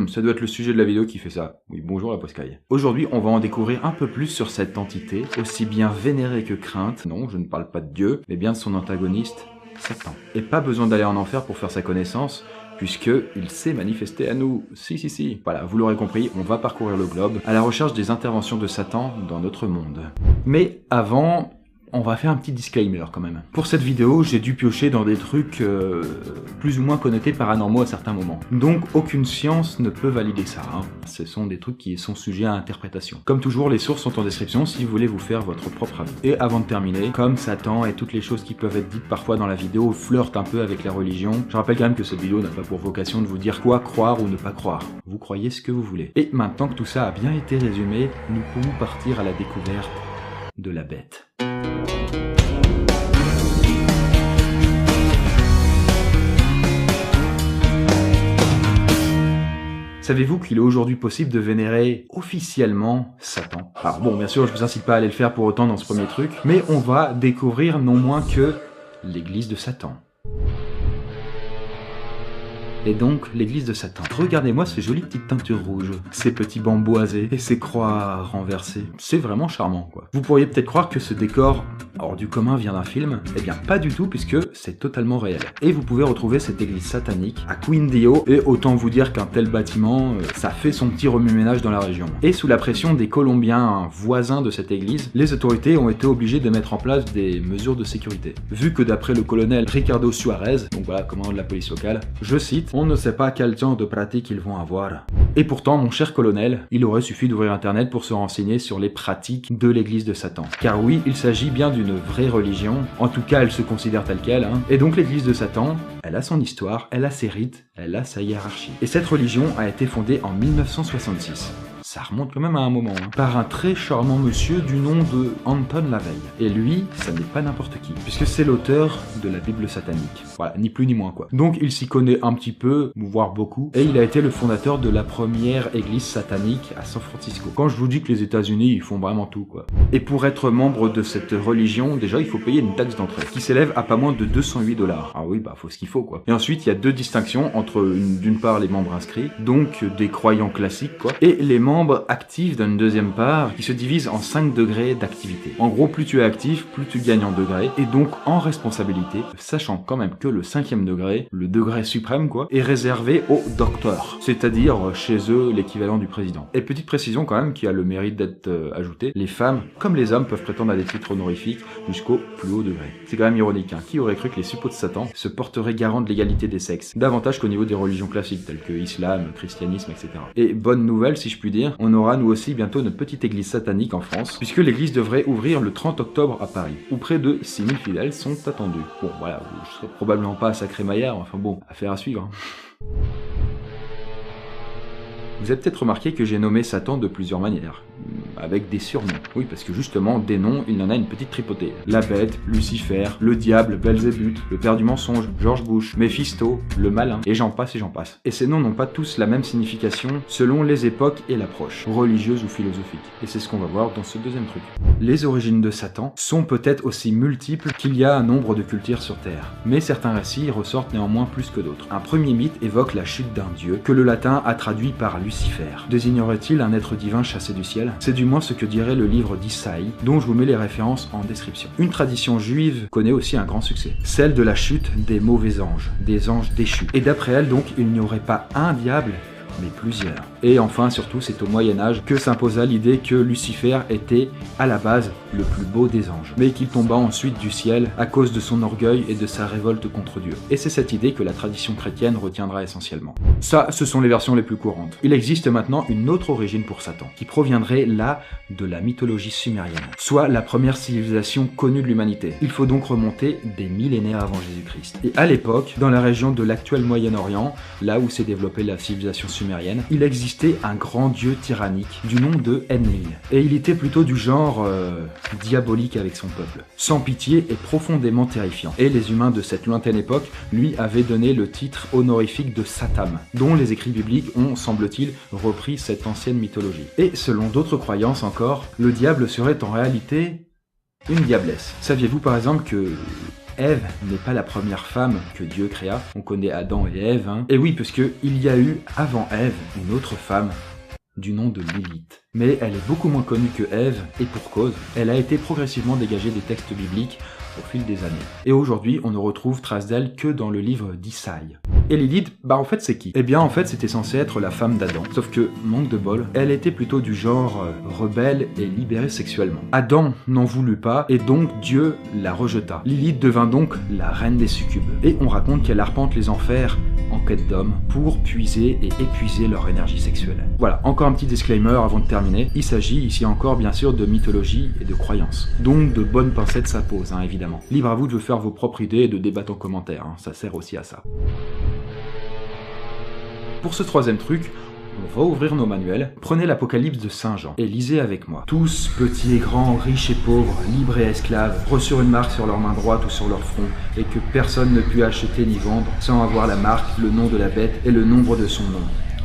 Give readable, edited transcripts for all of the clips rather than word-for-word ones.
Ça doit être le sujet de la vidéo qui fait ça. Oui, bonjour la Poscaille. Aujourd'hui, on va en découvrir un peu plus sur cette entité, aussi bien vénérée que crainte. Non, je ne parle pas de Dieu, mais bien de son antagoniste, Satan. Et pas besoin d'aller en enfer pour faire sa connaissance, puisqu'il s'est manifesté à nous. Si. Voilà, vous l'aurez compris, on va parcourir le globe à la recherche des interventions de Satan dans notre monde. Mais avant, on va faire un petit disclaimer quand même. Pour cette vidéo, j'ai dû piocher dans des trucs plus ou moins connotés paranormaux à certains moments. Donc aucune science ne peut valider ça. Hein. Ce sont des trucs qui sont sujets à interprétation. Comme toujours, les sources sont en description si vous voulez vous faire votre propre avis. Et avant de terminer, comme Satan et toutes les choses qui peuvent être dites parfois dans la vidéo flirtent un peu avec la religion, je rappelle quand même que cette vidéo n'a pas pour vocation de vous dire quoi croire ou ne pas croire. Vous croyez ce que vous voulez. Et maintenant que tout ça a bien été résumé, nous pouvons partir à la découverte de la bête. Savez-vous qu'il est aujourd'hui possible de vénérer officiellement Satan? Alors bon, bien sûr, je vous incite pas à aller le faire pour autant dans ce premier truc, mais on va découvrir non moins que l'église de Satan. Et donc, l'église de Satan. Regardez-moi ces jolies petites teintures rouges, ces petits bancs boisés et ces croix renversées. C'est vraiment charmant, quoi. Vous pourriez peut-être croire que ce décor hors du commun vient d'un film. Eh bien, pas du tout, puisque c'est totalement réel. Et vous pouvez retrouver cette église satanique à Quindio, et autant vous dire qu'un tel bâtiment, ça fait son petit remue-ménage dans la région. Et sous la pression des Colombiens voisins de cette église, les autorités ont été obligées de mettre en place des mesures de sécurité. Vu que d'après le colonel Ricardo Suarez, donc voilà, commandant de la police locale, je cite, on ne sait pas quel genre de pratiques ils vont avoir. Et pourtant, mon cher colonel, il aurait suffi d'ouvrir internet pour se renseigner sur les pratiques de l'église de Satan. Car oui, il s'agit bien d'une vraie religion, en tout cas elle se considère telle qu'elle, hein. Et donc l'église de Satan, elle a son histoire, elle a ses rites, elle a sa hiérarchie. Et cette religion a été fondée en 1966. Ça remonte quand même à un moment, hein, par un très charmant monsieur du nom de Anton Lavey. Et lui, ça n'est pas n'importe qui, puisque c'est l'auteur de la Bible satanique. Voilà, ni plus ni moins quoi. Donc il s'y connaît un petit peu, voire beaucoup, et il a été le fondateur de la première église satanique à San Francisco. Quand je vous dis que les États-Unis, ils font vraiment tout quoi. Et pour être membre de cette religion, déjà il faut payer une taxe d'entrée, qui s'élève à pas moins de 208 $. Ah oui, bah faut ce qu'il faut quoi. Et ensuite, il y a deux distinctions entre d'une part les membres inscrits, donc des croyants classiques quoi, et les membres actifs d'une deuxième part qui se divise en 5 degrés d'activité. En gros, plus tu es actif, plus tu gagnes en degrés et donc en responsabilité, sachant quand même que le 5e degré, le degré suprême quoi, est réservé aux docteurs, c'est-à-dire chez eux l'équivalent du président. Et petite précision quand même qui a le mérite d'être ajoutée, les femmes comme les hommes peuvent prétendre à des titres honorifiques jusqu'au plus haut degré. C'est quand même ironique, hein. Qui aurait cru que les suppôts de Satan se porteraient garant de l'égalité des sexes, davantage qu'au niveau des religions classiques telles que islam, christianisme, etc. Et bonne nouvelle si je puis dire, on aura nous aussi bientôt notre petite église satanique en France, puisque l'église devrait ouvrir le 30 octobre à Paris, où près de 6000 fidèles sont attendus. Bon voilà, je serai probablement pas à Sacré-Maillard, enfin bon, affaire à suivre. Hein. Vous avez peut-être remarqué que j'ai nommé Satan de plusieurs manières, avec des surnoms. Oui, parce que justement, des noms, il en a une petite tripotée. La bête, Lucifer, le diable, Belzébuth, le père du mensonge, George Bush, Méphisto, le malin, et j'en passe et j'en passe. Et ces noms n'ont pas tous la même signification selon les époques et l'approche, religieuse ou philosophique. Et c'est ce qu'on va voir dans ce deuxième truc. Les origines de Satan sont peut-être aussi multiples qu'il y a un nombre de cultures sur Terre, mais certains récits ressortent néanmoins plus que d'autres. Un premier mythe évoque la chute d'un dieu, que le latin a traduit par Lucifer. Désignerait-il un être divin chassé du ciel? C'est du moins ce que dirait le livre d'Isaïe, dont je vous mets les références en description. Une tradition juive connaît aussi un grand succès, celle de la chute des mauvais anges, des anges déchus. Et d'après elle donc, il n'y aurait pas un diable, mais plusieurs. Et enfin, surtout, c'est au Moyen-Âge que s'imposa l'idée que Lucifer était, à la base, le plus beau des anges, mais qu'il tomba ensuite du ciel à cause de son orgueil et de sa révolte contre Dieu. Et c'est cette idée que la tradition chrétienne retiendra essentiellement. Ça, ce sont les versions les plus courantes. Il existe maintenant une autre origine pour Satan, qui proviendrait là de la mythologie sumérienne, soit la première civilisation connue de l'humanité. Il faut donc remonter des millénaires avant Jésus-Christ. Et à l'époque, dans la région de l'actuel Moyen-Orient, là où s'est développée la civilisation sumérienne, il existait un grand dieu tyrannique du nom de Enlil. Et il était plutôt du genre diabolique avec son peuple, sans pitié et profondément terrifiant. Et les humains de cette lointaine époque lui avaient donné le titre honorifique de Satam, dont les écrits bibliques ont, semble-t-il, repris cette ancienne mythologie. Et selon d'autres croyances encore, le diable serait en réalité une diablesse. Saviez-vous par exemple que Ève n'est pas la première femme que Dieu créa. On connaît Adam et Ève, hein. Et oui, parce que il y a eu, avant Ève, une autre femme du nom de Lilith. Mais elle est beaucoup moins connue que Ève, et pour cause, elle a été progressivement dégagée des textes bibliques au fil des années. Et aujourd'hui, on ne retrouve trace d'elle que dans le livre d'Isaïe. Et Lilith, en fait c'est qui? Eh bien en fait c'était censé être la femme d'Adam, sauf que, manque de bol, elle était plutôt du genre rebelle et libérée sexuellement. Adam n'en voulut pas, et donc Dieu la rejeta. Lilith devint donc la reine des succubes. Et on raconte qu'elle arpente les enfers en quête d'hommes pour puiser et épuiser leur énergie sexuelle. Voilà, encore un petit disclaimer avant de terminer. Il s'agit ici encore bien sûr de mythologie et de croyances. Donc de bonnes pincettes ça pose, hein, évidemment. Libre à vous de faire vos propres idées et de débattre en commentaire, hein, ça sert aussi à ça. Pour ce troisième truc, on va ouvrir nos manuels, prenez l'Apocalypse de Saint Jean et lisez avec moi. Tous, petits et grands, riches et pauvres, libres et esclaves, reçurent une marque sur leur main droite ou sur leur front, et que personne ne put acheter ni vendre sans avoir la marque, le nom de la bête et le nombre de son nom.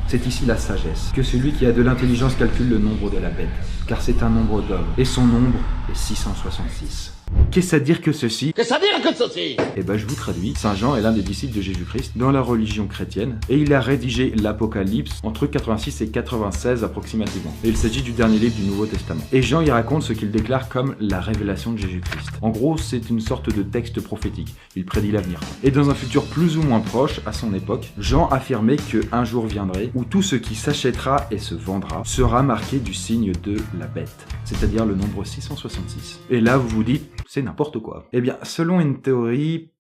C'est ici la sagesse, que celui qui a de l'intelligence calcule le nombre de la bête, car c'est un nombre d'hommes, et son nombre est 666. Qu'est-ce à dire que ceci? Qu'est-ce à dire que ceci? Eh ben je vous traduis. Saint Jean est l'un des disciples de Jésus-Christ dans la religion chrétienne et il a rédigé l'Apocalypse entre 86 et 96 approximativement. Et il s'agit du dernier livre du Nouveau Testament. Et Jean y raconte ce qu'il déclare comme la révélation de Jésus-Christ. En gros, c'est une sorte de texte prophétique. Il prédit l'avenir. Et dans un futur plus ou moins proche, à son époque, Jean affirmait qu'un jour viendrait où tout ce qui s'achètera et se vendra sera marqué du signe de la bête, c'est-à-dire le nombre 666. Et là, vous vous dites, c'est n'importe quoi. Eh bien, selon une théorie,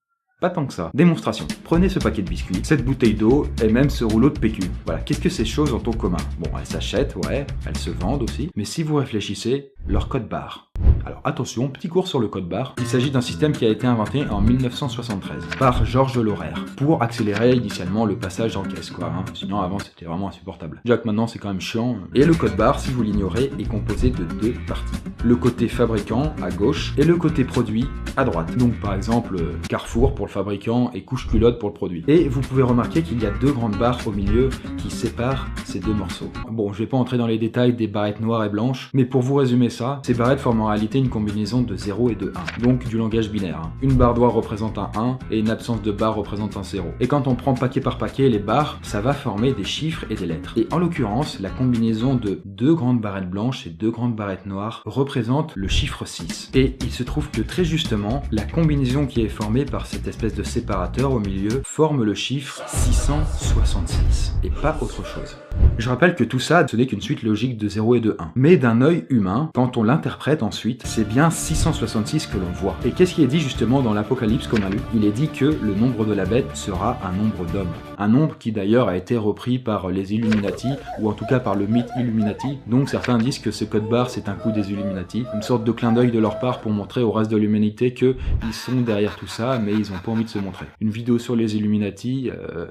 pas tant que ça. Démonstration. Prenez ce paquet de biscuits, cette bouteille d'eau et même ce rouleau de PQ. Voilà, qu'est-ce que ces choses ont en commun? Bon, elles s'achètent, ouais, elles se vendent aussi, mais si vous réfléchissez, leur code barre. Alors attention, petit cours sur le code barre. Il s'agit d'un système qui a été inventé en 1973 par Georges Laurer pour accélérer initialement le passage en caisse, quoi. Hein. Sinon avant c'était vraiment insupportable. Déjà que maintenant c'est quand même chiant. Et le code barre, si vous l'ignorez, est composé de deux parties. Le côté fabricant à gauche et le côté produit à droite. Donc par exemple Carrefour pour le fabricant et couche culotte pour le produit. Et vous pouvez remarquer qu'il y a deux grandes barres au milieu qui séparent ces deux morceaux. Bon, je vais pas entrer dans les détails des barrettes noires et blanches, mais pour vous résumer ça, ces barrettes forment en réalité une combinaison de 0 et de 1, donc du langage binaire. Hein. Une barre noire représente un 1 et une absence de barre représente un 0. Et quand on prend paquet par paquet les barres, ça va former des chiffres et des lettres. Et en l'occurrence, la combinaison de deux grandes barrettes blanches et deux grandes barrettes noires représente le chiffre 6. Et il se trouve que très justement, la combinaison qui est formée par cette espèce de séparateur au milieu forme le chiffre 666, et pas autre chose. Je rappelle que tout ça, ce n'est qu'une suite logique de 0 et de 1. Mais d'un œil humain, quand on l'interprète ensuite, c'est bien 666 que l'on voit. Et qu'est-ce qui est dit justement dans l'Apocalypse qu'on a lu? Il est dit que le nombre de la bête sera un nombre d'hommes. Un nombre qui d'ailleurs a été repris par les Illuminati, ou en tout cas par le mythe Illuminati. Donc certains disent que ce code barre c'est un coup des Illuminati, une sorte de clin d'œil de leur part pour montrer au reste de l'humanité qu'ils sont derrière tout ça, mais ils n'ont pas envie de se montrer. Une vidéo sur les Illuminati,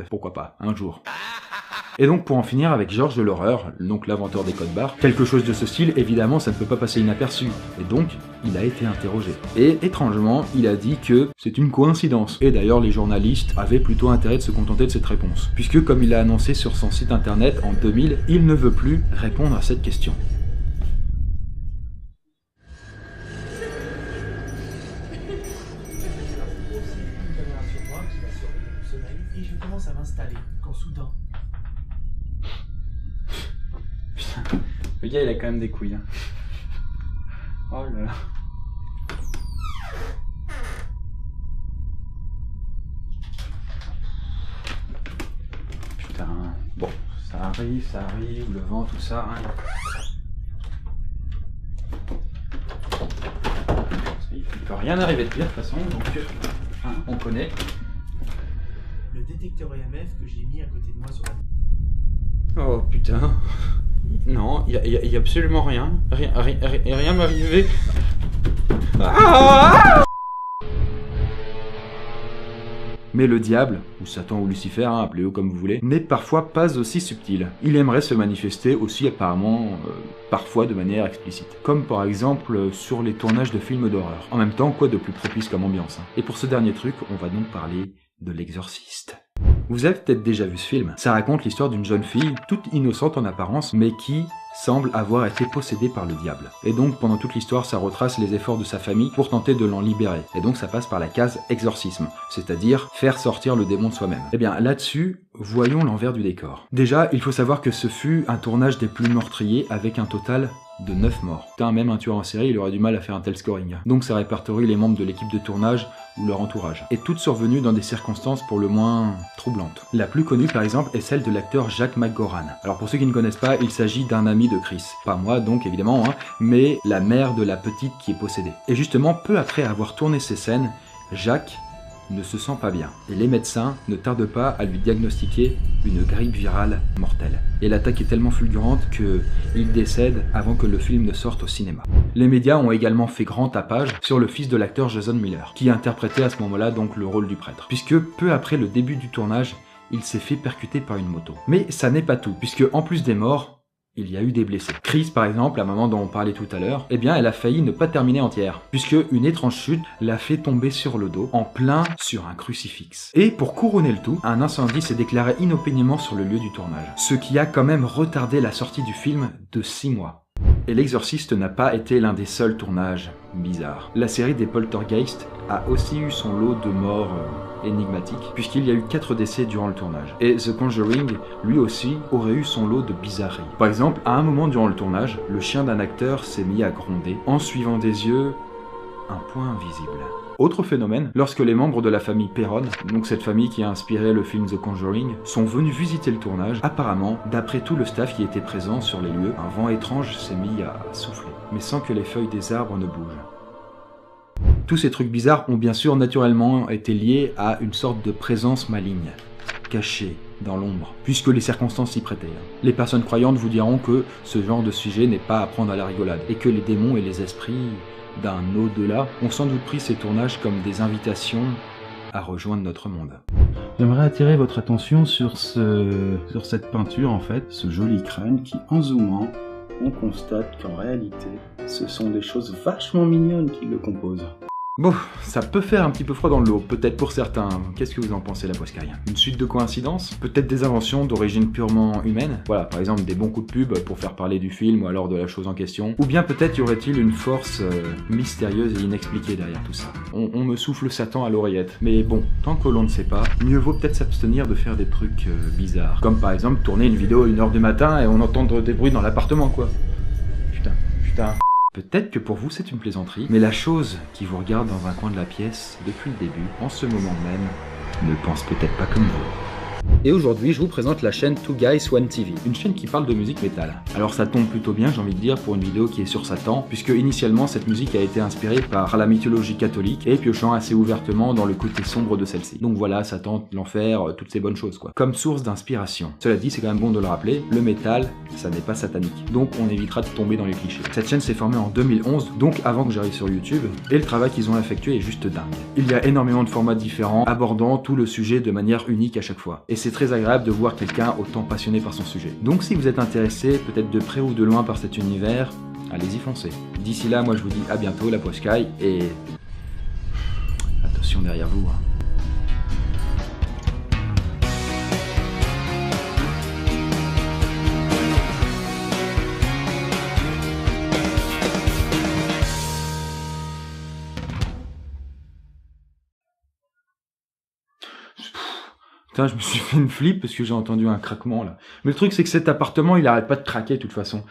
pourquoi pas, un jour. Et donc pour en finir avec Georges Laurer, donc l'inventeur des codes barres, quelque chose de ce style, évidemment ça ne peut pas passer inaperçu, et donc il a été interrogé. Et étrangement, il a dit que c'est une coïncidence. Et d'ailleurs les journalistes avaient plutôt intérêt de se contenter de cette réponse, puisque comme il a annoncé sur son site internet en 2000, il ne veut plus répondre à cette question. Et je commence à m'installer, quand soudain... Putain, le gars il a quand même des couilles. Hein. Oh là là. Putain, bon, ça arrive, le vent, tout ça. Hein. Il peut rien arriver de pire de toute façon, donc hein, on connaît. Le détecteur EMF que j'ai mis à côté de moi sur la... Oh putain. Non, y a absolument rien. Rien m'est arrivé. Ah! Mais le diable, ou Satan ou Lucifer, hein, appelez-le comme vous voulez, n'est parfois pas aussi subtil. Il aimerait se manifester aussi apparemment, parfois de manière explicite. Comme par exemple sur les tournages de films d'horreur. En même temps, quoi de plus propice comme ambiance. Hein. Et pour ce dernier truc, on va donc parler de l'Exorciste. Vous avez peut-être déjà vu ce film. Ça raconte l'histoire d'une jeune fille, toute innocente en apparence, mais qui semble avoir été possédé par le diable. Et donc pendant toute l'histoire, ça retrace les efforts de sa famille pour tenter de l'en libérer. Et donc ça passe par la case exorcisme, c'est-à-dire faire sortir le démon de soi-même. Et bien là-dessus, voyons l'envers du décor. Déjà, il faut savoir que ce fut un tournage des plus meurtriers avec un total de 9 morts. Putain, même un tueur en série, il aurait du mal à faire un tel scoring. Donc ça répertorie les membres de l'équipe de tournage ou leur entourage. Et toutes survenues dans des circonstances pour le moins troublantes. La plus connue par exemple est celle de l'acteur Jacques McGoran. Alors pour ceux qui ne connaissent pas, il s'agit d'un ami de Chris. Pas moi donc évidemment, mais la mère de la petite qui est possédée. Et justement, peu après avoir tourné ces scènes, Jacques ne se sent pas bien. Et les médecins ne tardent pas à lui diagnostiquer une grippe virale mortelle. Et l'attaque est tellement fulgurante qu'il décède avant que le film ne sorte au cinéma. Les médias ont également fait grand tapage sur le fils de l'acteur Jason Miller, qui interprétait à ce moment-là donc le rôle du prêtre. Puisque peu après le début du tournage, il s'est fait percuter par une moto. Mais ça n'est pas tout, puisque en plus des morts, il y a eu des blessés. Chris, par exemple, la maman dont on parlait tout à l'heure, eh bien, elle a failli ne pas terminer entière, puisque une étrange chute l'a fait tomber sur le dos, en plein sur un crucifix. Et pour couronner le tout, un incendie s'est déclaré inopénément sur le lieu du tournage, ce qui a quand même retardé la sortie du film de 6 mois. Et L'Exorciste n'a pas été l'un des seuls tournages bizarres. La série des Poltergeist a aussi eu son lot de morts énigmatiques, puisqu'il y a eu 4 décès durant le tournage. Et The Conjuring, lui aussi, aurait eu son lot de bizarreries. Par exemple, à un moment durant le tournage, le chien d'un acteur s'est mis à gronder, en suivant des yeux un point invisible. Autre phénomène, lorsque les membres de la famille Perron, donc cette famille qui a inspiré le film The Conjuring, sont venus visiter le tournage, apparemment, d'après tout le staff qui était présent sur les lieux, un vent étrange s'est mis à souffler, mais sans que les feuilles des arbres ne bougent. Tous ces trucs bizarres ont bien sûr naturellement été liés à une sorte de présence maligne, cachée dans l'ombre, puisque les circonstances s'y prêtaient. Les personnes croyantes vous diront que ce genre de sujet n'est pas à prendre à la rigolade, et que les démons et les esprits d'un au-delà ont sans doute pris ces tournages comme des invitations à rejoindre notre monde. J'aimerais attirer votre attention sur cette peinture en fait, ce joli crâne qui, en zoomant, on constate qu'en réalité, ce sont des choses vachement mignonnes qui le composent. Bon, ça peut faire un petit peu froid dans le dos, peut-être pour certains. Qu'est-ce que vous en pensez, la Poiscaille? Une suite de coïncidences? Peut-être des inventions d'origine purement humaine? Voilà, par exemple des bons coups de pub pour faire parler du film ou alors de la chose en question. Ou bien peut-être y aurait-il une force mystérieuse et inexpliquée derrière tout ça. On me souffle Satan à l'oreillette. Mais bon, tant que l'on ne sait pas, mieux vaut peut-être s'abstenir de faire des trucs bizarres. Comme par exemple tourner une vidéo à 1h du matin et on entend des bruits dans l'appartement, quoi. Putain. Peut-être que pour vous c'est une plaisanterie, mais la chose qui vous regarde dans un coin de la pièce depuis le début, en ce moment même, ne pense peut-être pas comme vous. Et aujourd'hui, je vous présente la chaîne Two Guys One TV, une chaîne qui parle de musique métal. Alors ça tombe plutôt bien, j'ai envie de dire, pour une vidéo qui est sur Satan, puisque initialement cette musique a été inspirée par la mythologie catholique et piochant assez ouvertement dans le côté sombre de celle-ci. Donc voilà, Satan, l'enfer, toutes ces bonnes choses quoi, comme source d'inspiration. Cela dit, c'est quand même bon de le rappeler, le métal, ça n'est pas satanique, donc on évitera de tomber dans les clichés. Cette chaîne s'est formée en 2011, donc avant que j'arrive sur YouTube, et le travail qu'ils ont effectué est juste dingue. Il y a énormément de formats différents, abordant tout le sujet de manière unique à chaque fois. Et c'est très agréable de voir quelqu'un autant passionné par son sujet. Donc si vous êtes intéressé, peut-être de près ou de loin par cet univers, allez-y foncez. D'ici là, moi je vous dis à bientôt, la Poiscaille, et attention derrière vous. Putain, je me suis fait une flip parce que j'ai entendu un craquement là. Mais le truc c'est que cet appartement il arrête pas de craquer de toute façon.